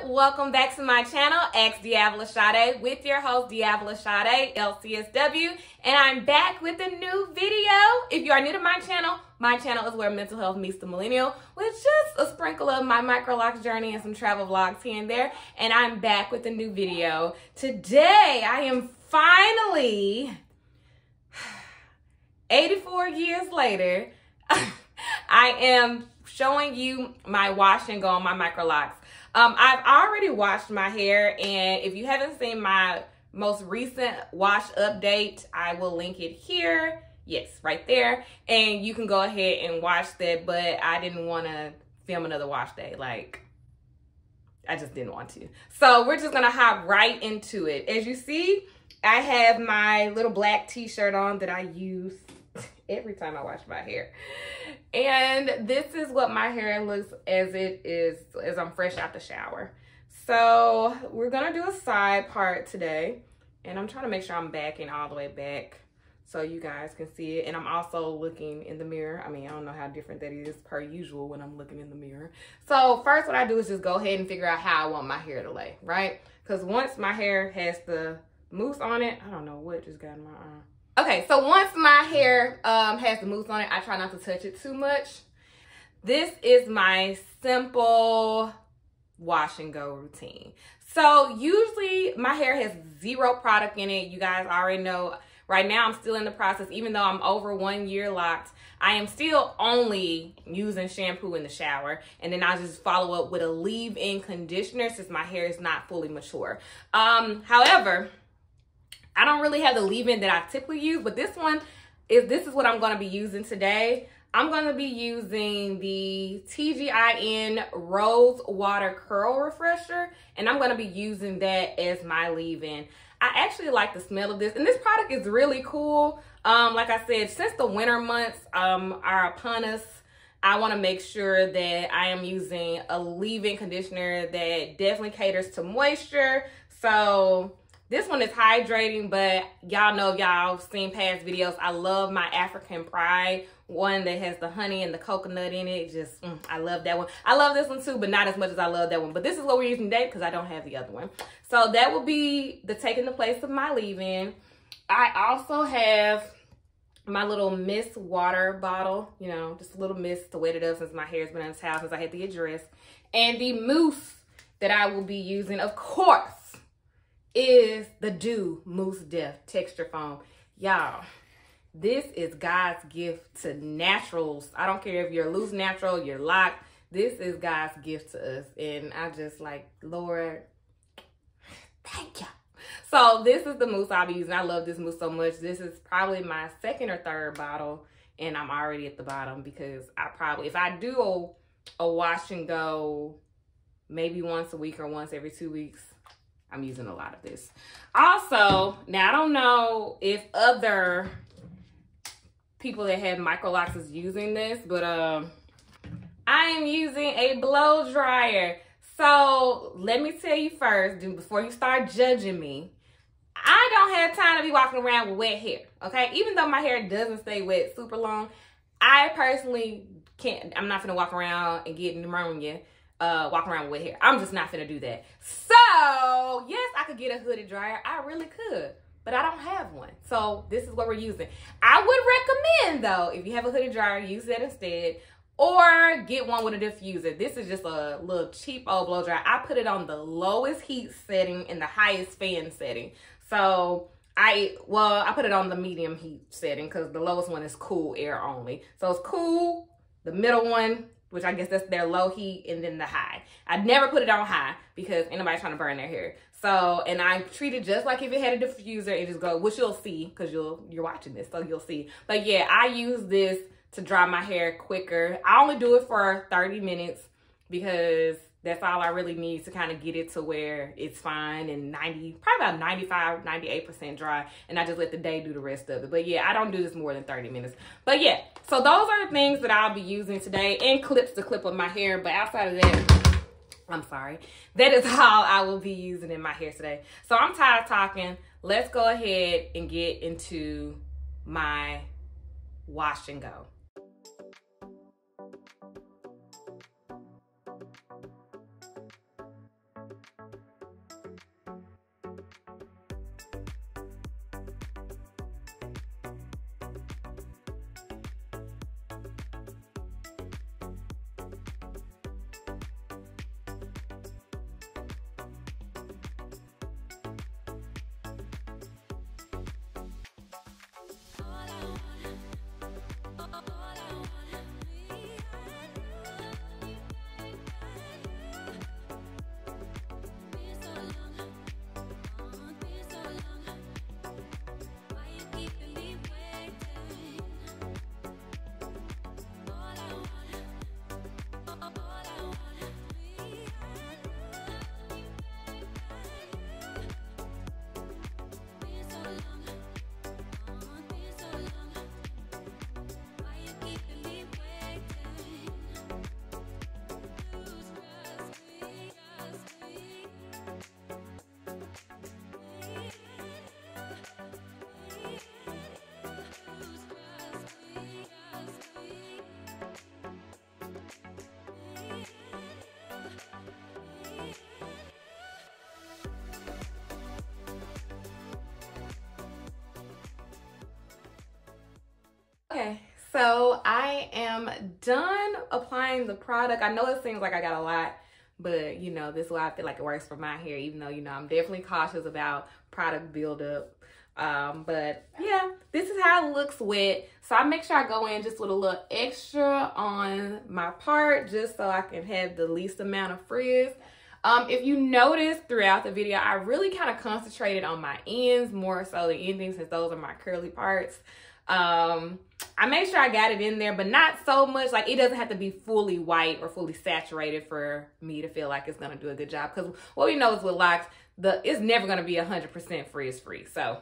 welcome back to my channel, DeAvila Sadé, with your host DeAvila Sadé, LCSW, and I'm back with a new video. If you are new to my channel is where mental health meets the millennial, with just a sprinkle of my Microlocs journey and some travel vlogs here and there, and I'm back with a new video. Today, I am finally, 84 years later, I am showing you my wash and go on my Microlocs. I've already washed my hair, and if you haven't seen my most recent wash update, I will link it here. Yes, right there. And you can go ahead and watch that, but I didn't want to film another wash day. Like, I just didn't want to. So we're just going to hop right into it. As you see, I have my little black t-shirt on that I use every time I wash my hair. And this is what my hair looks as I'm fresh out the shower. So we're gonna do a side part today, and I'm trying to make sure I'm backing all the way back so you guys can see it. And I'm also looking in the mirror. I mean, I don't know how different that is per usual when I'm looking in the mirror. So first what I do is just go ahead and figure out how I want my hair to lay, right? Because once my hair has the mousse on it, I don't know what just got in my eye. Okay, so once my hair has the mousse on it, I try not to touch it too much. This is my simple wash and go routine. So usually my hair has zero product in it. You guys already know right now I'm still in the process. Even though I'm over 1 year locked, I am still only using shampoo in the shower. And then I'll just follow up with a leave-in conditioner since my hair is not fully mature. However, I don't really have the leave-in that I typically use, but this is what I'm going to be using today. I'm going to be using the TGIN Rose Water Curl Refresher, and I'm going to be using that as my leave-in. I actually like the smell of this, and this product is really cool. Like I said, since the winter months are upon us, I want to make sure that I am using a leave-in conditioner that definitely caters to moisture. So this one is hydrating, but y'all know, if y'all seen past videos, I love my African Pride one that has the honey and the coconut in it. Just, I love that one. I love this one too, but not as much as I love that one. But this is what we're using today because I don't have the other one. So that will be taking the place of my leave-in. I also have my little mist water bottle, you know, just a little mist to wet it up since my hair's been in the towel since I had to get dressed. And the mousse that I will be using, of course, is the Dew Mousse Def Texture Foam. Y'all, this is God's gift to naturals. I don't care if you're loose natural, you're locked. This is God's gift to us. And I just like, Lord, thank you. So this is the mousse I'll be using. I love this mousse so much. This is probably my second or third bottle, and I'm already at the bottom because if I do a wash and go maybe once a week or once every 2 weeks, I'm using a lot of this. Also, now I don't know if other people that have Microlocs is using this, but I am using a blow dryer. So let me tell you first, before you start judging me, I don't have time to be walking around with wet hair, okay? Even though my hair doesn't stay wet super long, I personally can't. I'm not gonna walk around and get pneumonia. Walking around with wet hair. I'm just not finna do that. So, yes, I could get a hooded dryer. I really could, but I don't have one. So, this is what we're using. I would recommend, though, if you have a hooded dryer, use that instead, or get one with a diffuser. This is just a little cheap old blow dryer. I put it on the lowest heat setting and the highest fan setting. So, I put it on the medium heat setting because the lowest one is cool air only. So, it's cool. The middle one, which I guess that's their low heat, and then the high. I'd never put it on high because ain't nobody trying to burn their hair. So, and I treat it just like if it had a diffuser and just go, which you'll see because you're watching this, so you'll see. But yeah, I use this to dry my hair quicker. I only do it for 30 minutes because that's all I really need to kind of get it to where it's fine and probably about 95, 98% dry. And I just let the day do the rest of it. But yeah, I don't do this more than 30 minutes. But yeah, so those are the things that I'll be using today, and clips to clip up my hair. But outside of that, I'm sorry, that is all I will be using in my hair today. So I'm tired of talking. Let's go ahead and get into my wash and go. Okay, so I am done applying the product. I know it seems like I got a lot, but you know, this is why I feel like it works for my hair, even though, you know, I'm definitely cautious about product buildup. But yeah, this is how it looks wet. So I make sure I go in just with a little extra on my part, just so I can have the least amount of frizz. If you notice throughout the video, I really kind of concentrated on my ends more so than anything, since those are my curly parts. I made sure I got it in there, but not so much. Like, it doesn't have to be fully white or fully saturated for me to feel like it's gonna do a good job. Because what we know is with locks, it's never gonna be 100% frizz free. So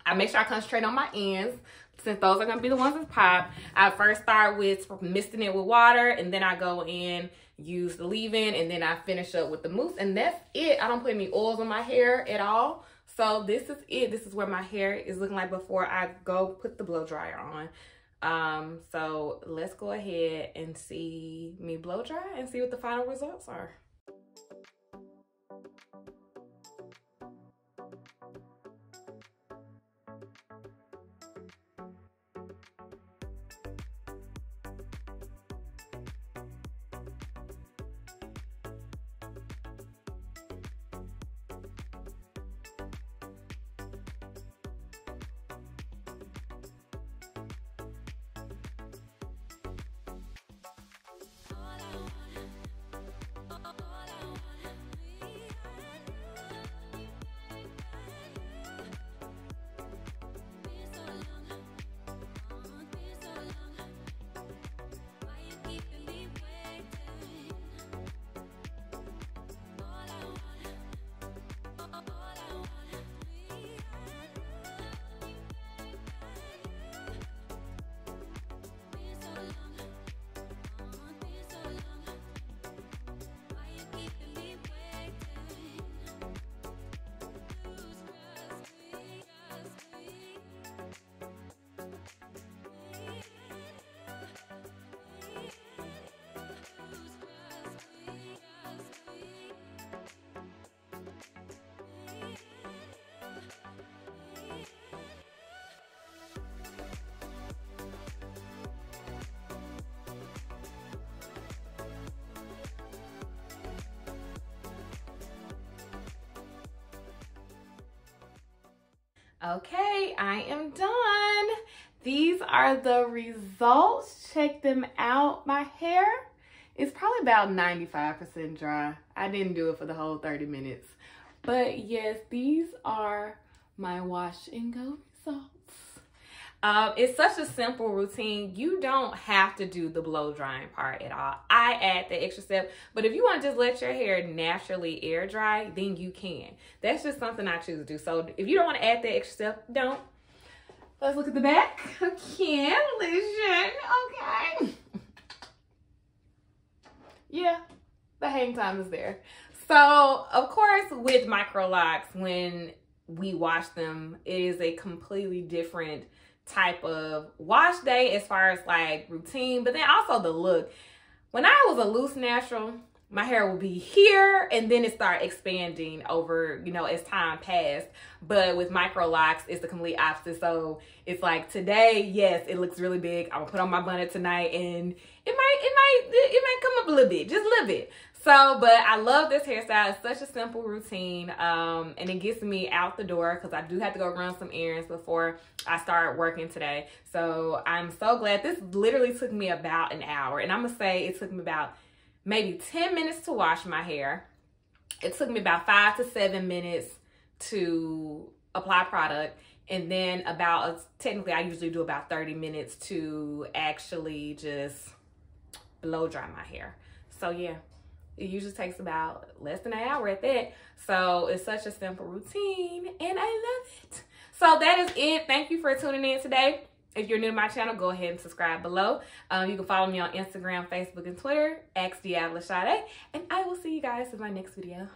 I make sure I concentrate on my ends, since those are gonna be the ones that pop. I first start with misting it with water, and then I go in, use the leave-in, and then I finish up with the mousse, and that's it. I don't put any oils on my hair at all. So this is it. This is what my hair is looking like before I go put the blow dryer on. So let's go ahead and see me blow dry and see what the final results are. Okay, I am done. These are the results. Check them out. My hair is probably about 95% dry. I didn't do it for the whole 30 minutes. But yes, these are my wash and go results. It's such a simple routine. You don't have to do the blow drying part at all. I add the extra step, but if you want to just let your hair naturally air dry, then you can. That's just something I choose to do. So if you don't want to add that extra step, don't. Let's look at the back. Okay, listen. Okay. Yeah, the hang time is there. So of course, with Microlocs, when we wash them, it is a completely different type of wash day as far as like routine, but then also the look. When I was a loose natural, my hair would be here and then it started expanding over, you know, as time passed. But with Microlocs, it's the complete opposite. So it's like today, yes, it looks really big. I'm gonna put on my bonnet tonight and it might come up a little bit, just a little bit. So, but I love this hairstyle. It's such a simple routine, and it gets me out the door because I do have to go run some errands before I start working today. So I'm so glad. This literally took me about an hour, and I'm gonna say it took me about maybe 10 minutes to wash my hair. It took me about 5 to 7 minutes to apply product, and then about, technically I usually do about 30 minutes to actually just blow dry my hair. So yeah. It usually takes about less than an hour at that. So it's such a simple routine and I love it. So that is it. Thank you for tuning in today. If you're new to my channel, go ahead and subscribe below. You can follow me on Instagram, Facebook, and Twitter, DeAvila Sadé. And I will see you guys in my next video.